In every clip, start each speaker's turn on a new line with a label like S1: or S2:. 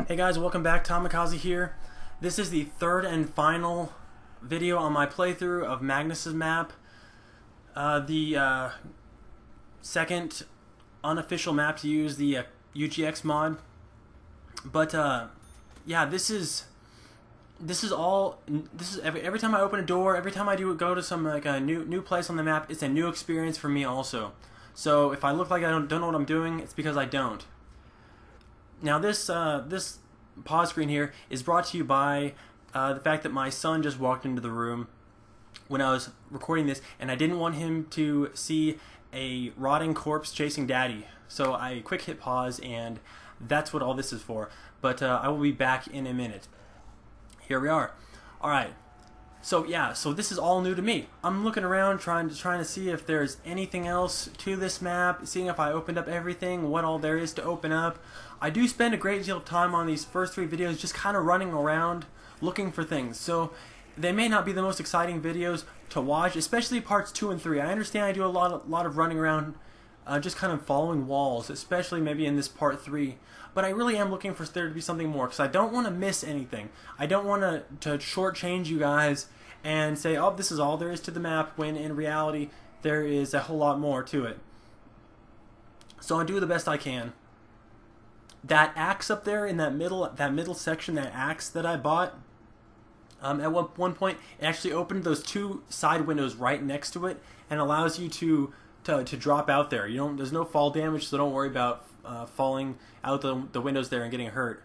S1: Hey guys, welcome back. Tamikaze here. This is the third and final video on my playthrough of Magnus Map, the second unofficial map to use the UGX mod. But yeah, this is every time I open a door, every time I go to some like a new place on the map, it's a new experience for me also. So if I look like I don't know what I'm doing, it's because I don't. Now this pause screen here is brought to you by the fact that my son just walked into the room when I was recording this, and I didn't want him to see a rotting corpse chasing daddy. So I quick hit pause, and that's what all this is for. But I will be back in a minute. Here we are. Alright. So yeah, so this is all new to me. I'm looking around trying to see if there's anything else to this map, seeing if I opened up everything, what all there is to open up. I do spend a great deal of time on these first three videos just kind of running around looking for things. So they may not be the most exciting videos to watch, especially parts 2 and 3. I understand I do a lot of running around just kind of following walls, especially maybe in this part 3. But I really am looking for there to be something more, because I don't want to miss anything. I don't want to shortchange you guys and say, oh, this is all there is to the map, when in reality there is a whole lot more to it. So I do the best I can. That axe up there in that middle section, that axe that I bought, at one point it actually opened those two side windows right next to it and allows you to drop out there. There's no fall damage, so don't worry about falling out the windows there and getting hurt.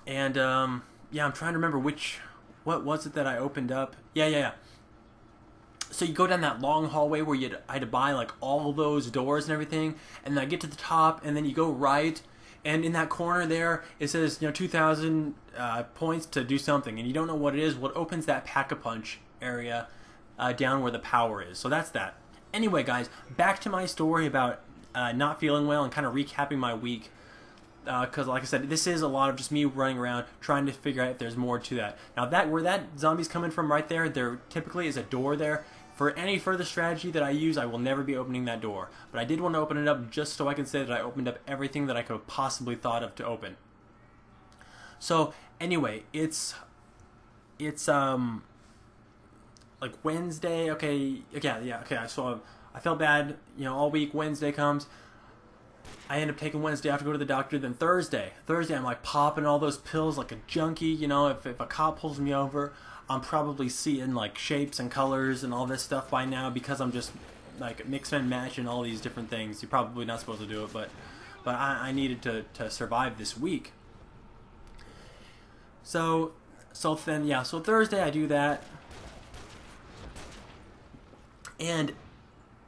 S1: And yeah, I'm trying to remember what was it that I opened up. Yeah. So you go down that long hallway where I had to buy like all those doors and everything, and then I get to the top, and then you go right, and in that corner there it says 2,000 points to do something, and you don't know what it is. What opens that pack-a-punch area down where the power is. So that's that. Anyway, guys, back to my story about not feeling well and kind of recapping my week. Because, like I said, this is a lot of just me running around trying to figure out if there's more to that. Now, where that zombie's coming from right there typically is a door there. For any further strategy that I use, I will never be opening that door. But I did want to open it up just so I can say that I opened up everything that I could have possibly thought of to open. So, anyway, it's like Wednesday. Okay, yeah, okay. So I felt bad, all week. Wednesday comes. I end up taking Wednesday off to go to the doctor. Then Thursday I'm like popping all those pills like a junkie. If a cop pulls me over, I'm probably seeing like shapes and colors and all this stuff by now, because I'm just like mix and matching all these different things. You're probably not supposed to do it, but I needed to survive this week. So Thursday I do that, and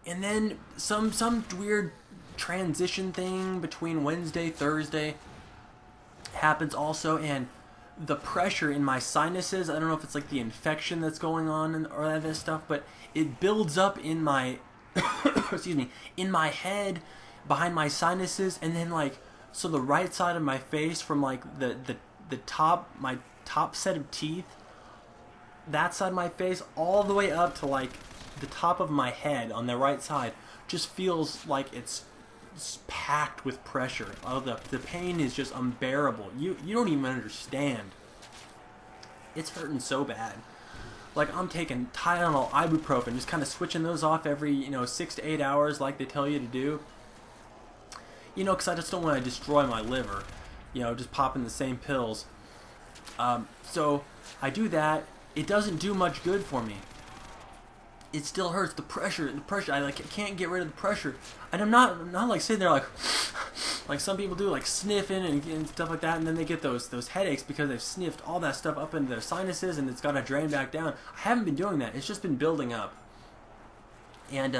S1: then some weird transition thing between Wednesday, Thursday happens also, and the pressure in my sinuses, I don't know if it's like the infection that's going on or all that stuff, but it builds up in my excuse me, in my head, behind my sinuses, and then so the right side of my face, from like the top, my top set of teeth, that side of my face, all the way up to like the top of my head on the right side, just feels like it's packed with pressure. Oh, the pain is just unbearable. You don't even understand. It's hurting so bad. Like, I'm taking Tylenol, ibuprofen, just kind of switching those off every 6 to 8 hours, like they tell you to do. Because I just don't want to destroy my liver. Just popping the same pills. So I do that. It doesn't do much good for me. It still hurts. The pressure. I can't get rid of the pressure. And I'm not like sitting there like some people do, like sniffing and stuff like that, and then they get those headaches because they've sniffed all that stuff up into their sinuses, and it's got to drain back down. I haven't been doing that. It's just been building up. And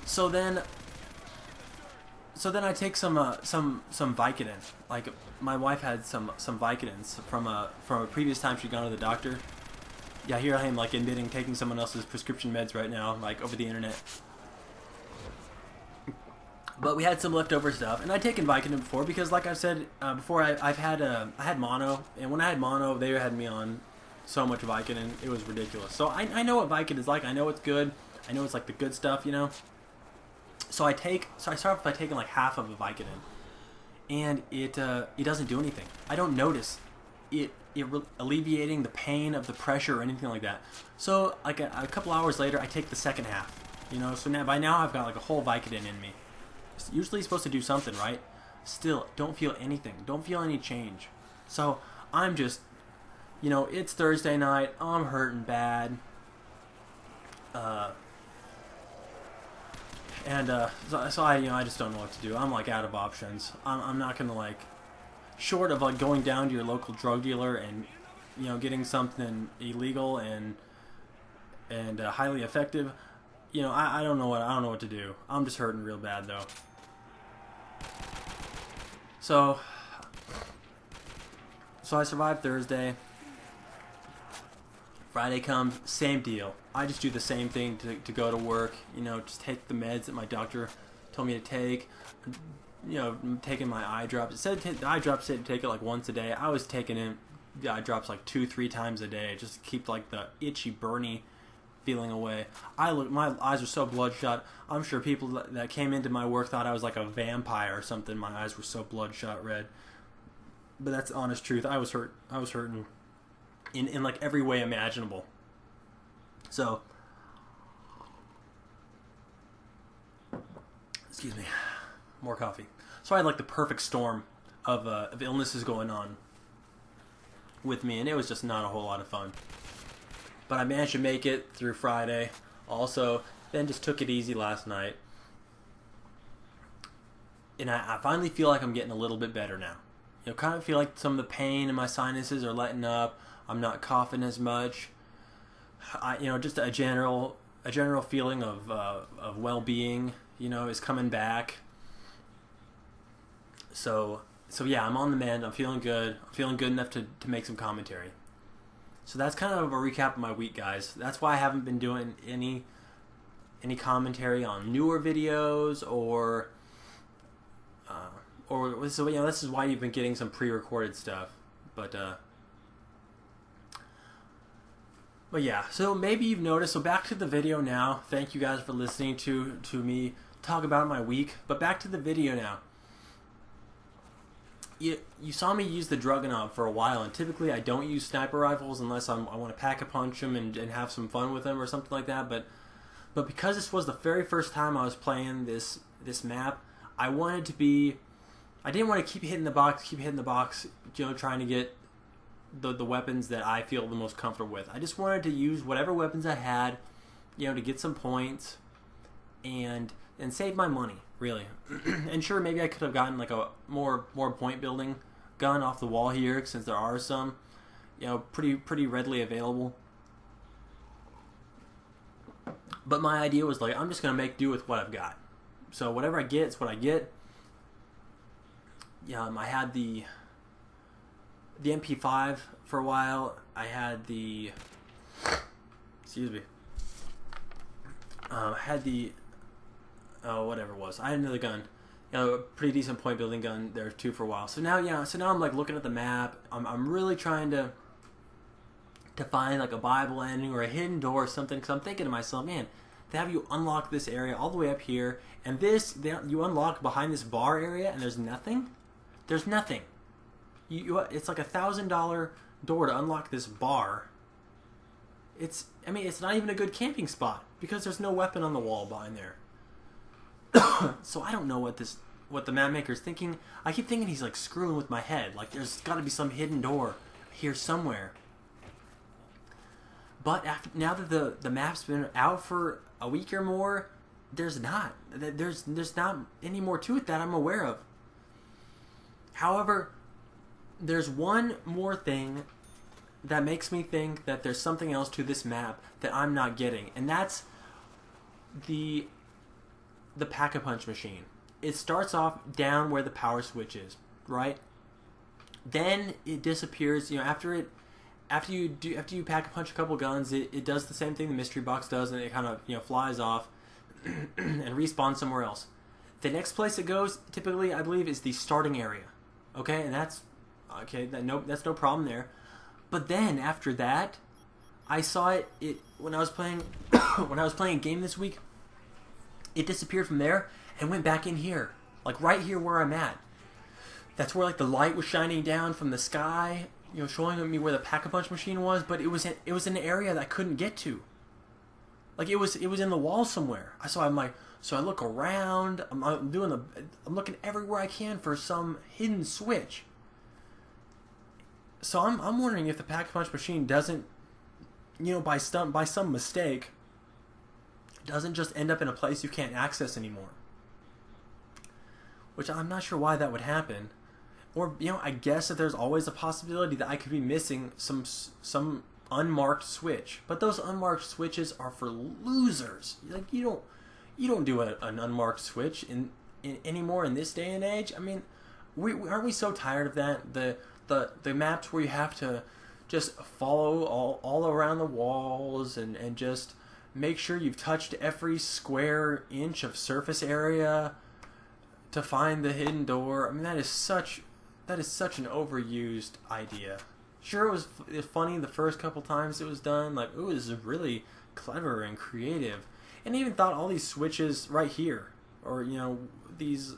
S1: so then I take some Vicodin. Like, my wife had some Vicodins from a previous time she'd gone to the doctor. Yeah, here I am, like, admitting taking someone else's prescription meds right now, like, over the internet. But we had some leftover stuff, and I'd taken Vicodin before because, like I've said before, I had mono, and when I had mono, they had me on so much Vicodin, it was ridiculous. So I know what Vicodin is like. I know it's good. I know it's like the good stuff, So I start off by taking like half of a Vicodin, and it doesn't do anything. I don't notice it alleviating the pain of the pressure or anything like that. So like a couple hours later, I take the second half. You know, so now by now I've got like a whole Vicodin in me. It's usually supposed to do something, right? Still, don't feel anything. Don't feel any change. So I'm just, you know, it's Thursday night. I'm hurting bad. So I just don't know what to do. I'm like out of options. I'm not gonna like, short of like going down to your local drug dealer and, you know, getting something illegal and highly effective. You know, I don't know what to do. I'm just hurting real bad though. So I survived Thursday. Friday comes, same deal. I just do the same thing to go to work. You know, just take the meds that my doctor told me to take. You know, taking my eye drops. It said the eye drops said to take it like once a day. I was taking the eye drops like 2-3 times a day, just to keep like the itchy, burny feeling away. My eyes were so bloodshot. I'm sure people that came into my work thought I was like a vampire or something. My eyes were so bloodshot red. But that's the honest truth. I was hurting in like every way imaginable. So, excuse me, more coffee. So I had like the perfect storm of illnesses going on with me, and it was just not a whole lot of fun. But I managed to make it through Friday. Also, then just took it easy last night. And I finally feel like I'm getting a little bit better now. You know, kind of feel like some of the pain in my sinuses are letting up. I'm not coughing as much. You know, just a general feeling of well-being, you know, is coming back. So yeah, I'm on the mend. I'm feeling good. I'm feeling good enough to make some commentary. So that's kind of a recap of my week, guys. That's why I haven't been doing any commentary on newer videos or so, you know, this is why you've been getting some pre-recorded stuff. But yeah, so maybe you've noticed. So back to the video now. Thank you guys for listening to me talk about my week. But back to the video now. You saw me use the Dragunov for a while, and typically I don't use sniper rifles unless I want to pack-a-punch them and have some fun with them or something like that. But because this was the very first time I was playing this map, I didn't want to keep hitting the box, you know, trying to get the weapons that I feel the most comfortable with. I just wanted to use whatever weapons I had, you know, to get some points and save my money, really. And sure, maybe I could have gotten like a more point building gun off the wall here, since there are some, you know, pretty readily available. But my idea was like, I'm just gonna make do with what I've got. So whatever I get, it's what I get. Yeah, I had the MP5 for a while. I had the, excuse me, had the, whatever it was. I had another gun, you know, a pretty decent point building gun there too for a while. So now, yeah, I'm like looking at the map. I'm really trying to find like a Bible ending or a hidden door or something, because I'm thinking to myself, man, they have you unlock this area all the way up here, and you unlock behind this bar area, and there's nothing. There's nothing. It's like $1,000 door to unlock this bar. It's not even a good camping spot because there's no weapon on the wall behind there. So I don't know what the map maker's thinking. I keep thinking he's like screwing with my head. Like there's got to be some hidden door here somewhere. But now that the map's been out for a week or more, there's not any more to it that I'm aware of. However, there's one more thing that makes me think that there's something else to this map that I'm not getting, and that's the pack-a-punch machine. It starts off down where the power switch is, right? Then it disappears. You know, after you pack-a-punch a couple guns, it does the same thing the mystery box does, and it kind of, you know, flies off and respawns somewhere else. The next place it goes, typically, I believe, is the starting area. Okay, and that's okay. That's no problem there. But then after that, I saw it when I was playing when I was playing a game this week. it disappeared from there and went back in here, like right here where I'm at. That's where like the light was shining down from the sky, you know, showing me where the Pack-a-Punch machine was. But it was in an area that I couldn't get to. Like it was in the wall somewhere. So I look around. I'm looking everywhere I can for some hidden switch. So I'm wondering if the Pack-a-Punch machine doesn't, you know, by some mistake, doesn't just end up in a place you can't access anymore. Which I'm not sure why that would happen. Or, you know, I guess that there's always a possibility that I could be missing some unmarked switch. But those unmarked switches are for losers. Like you don't do an unmarked switch in anymore in this day and age. I mean, aren't we so tired of that? The maps where you have to just follow all around the walls and just make sure you've touched every square inch of surface area to find the hidden door. I mean, that is such an overused idea. Sure, it was funny the first couple times it was done. Like, ooh, this is really clever and creative. And I even thought all these switches right here, or you know, these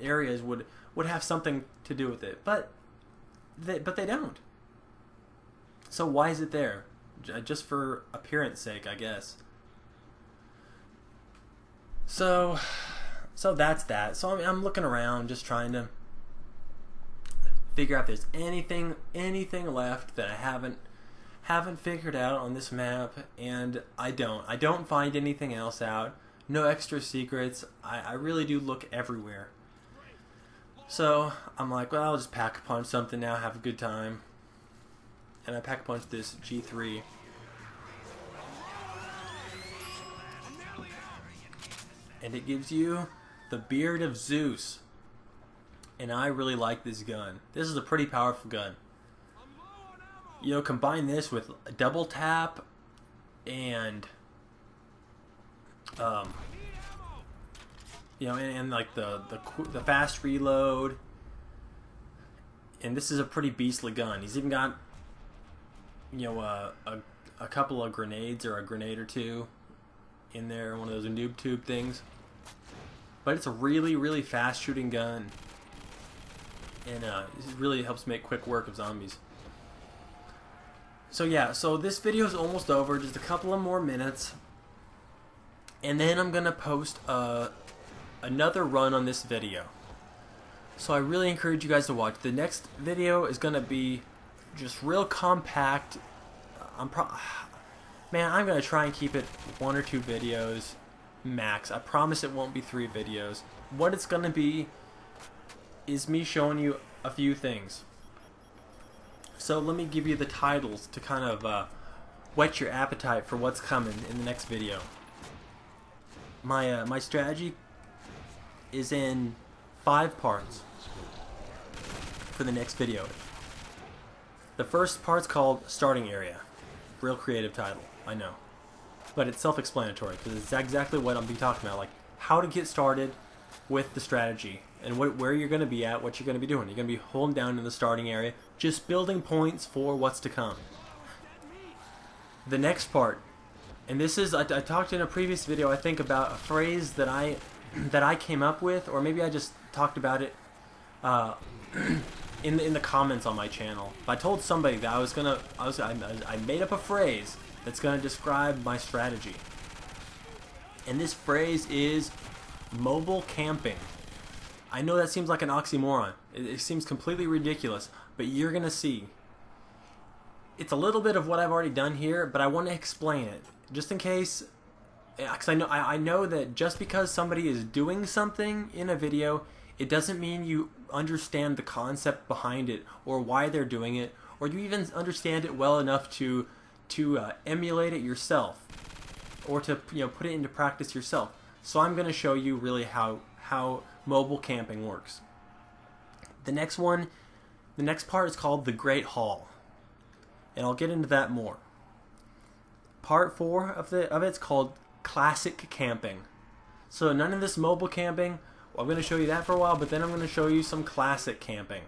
S1: areas would have something to do with it. But they don't. So why is it there? Just for appearance sake, I guess. So that's that. So I'm looking around, just trying to figure out if there's anything left that I haven't figured out on this map, and I don't find anything else out. No extra secrets. I really do look everywhere. So I'm like, well, I'll just Pack-a-Punch something now, have a good time. And I Pack-a-Punch this G3. And it gives you the Beard of Zeus. And I really like this gun. This is a pretty powerful gun. You know, combine this with a double tap and you know, and like the fast reload. And this is a pretty beastly gun. He's even got, you know, a couple of grenades or a grenade or two in there, one of those noob tube things. But it's a really fast shooting gun, and it really helps make quick work of zombies. So yeah, so this video is almost over, just a couple of more minutes, and then I'm gonna post another run on this video. So I really encourage you guys to watch. The next video is gonna be just real compact. I'm gonna try and keep it 1 or 2 videos max. I promise it won't be 3 videos. What it's gonna be is me showing you a few things. So let me give you the titles to kind of whet your appetite for what's coming in the next video. My strategy is in 5 parts for the next video. The first part's called Starting Area. Real creative title, I know. But it's self-explanatory because it's exactly what I'm be talking about, like how to get started with the strategy and where you're going to be at, what you're going to be doing. You're going to be holding down in the starting area, just building points for what's to come. The next part, and this is, I talked in a previous video, I think, about a phrase that I came up with, or maybe I just talked about it in the comments on my channel. But I told somebody that I made up a phrase that's going to describe my strategy. And this phrase is mobile camping. I know that seems like an oxymoron. It seems completely ridiculous, but you're going to see. It's a little bit of what I've already done here, but I want to explain it just in case, because I know that just because somebody is doing something in a video, it doesn't mean you understand the concept behind it or why they're doing it, or you even understand it well enough to emulate it yourself, or to put it into practice yourself. So I'm going to show you really how mobile camping works. The next part is called the Great Hall, and I'll get into that more. Part 4 of it's called Classic Camping. So none of this mobile camping. Well, I'm going to show you that for a while, but then I'm going to show you some classic camping,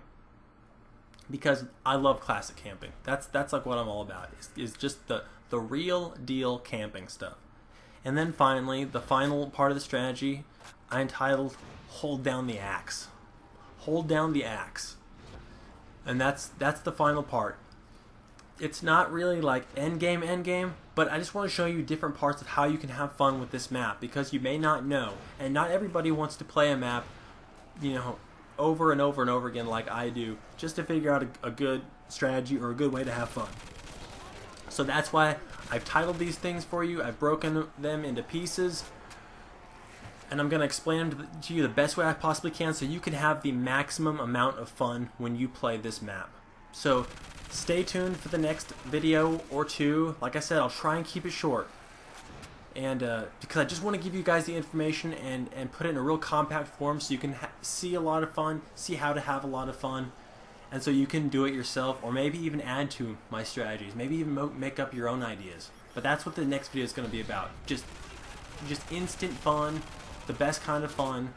S1: because I love classic camping. That's like what I'm all about. Is just the real deal camping stuff. And then finally, the final part of the strategy, I entitled Hold Down the Axe. Hold down the axe. And that's the final part. It's not really like endgame, but I just want to show you different parts of how you can have fun with this map, because you may not know, and not everybody wants to play a map, you know, over and over and over again like I do, just to figure out a good strategy or a good way to have fun. So that's why I've titled these things for you. I've broken them into pieces, and I'm going to explain them to you the best way I possibly can so you can have the maximum amount of fun when you play this map. So stay tuned for the next video or two. Like I said, I'll try and keep it short, and because I just want to give you guys the information and put it in a real compact form so you can see a lot of fun, see how to have a lot of fun, and so you can do it yourself, or maybe even add to my strategies, maybe even make up your own ideas. But that's what the next video is going to be about. Just instant fun, the best kind of fun,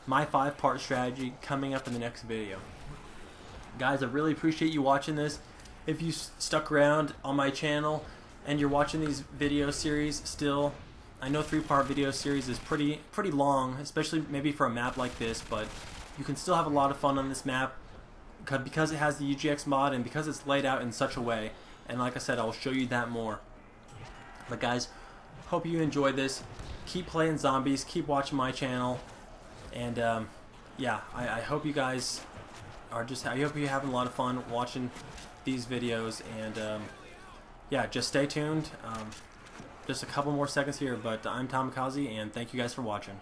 S1: my 5-part strategy coming up in the next video. Guys, I really appreciate you watching this. If you stuck around on my channel and you're watching these video series still, I know 3-part video series is pretty long, especially maybe for a map like this, but you can still have a lot of fun on this map because it has the UGX mod and because it's laid out in such a way. And like I said, I'll show you that more. But guys, hope you enjoyed this. Keep playing zombies, keep watching my channel, and yeah, I hope you guys are I hope you're having a lot of fun watching these videos, and yeah, just stay tuned. Just a couple more seconds here, but I'm Kamikaze, and thank you guys for watching.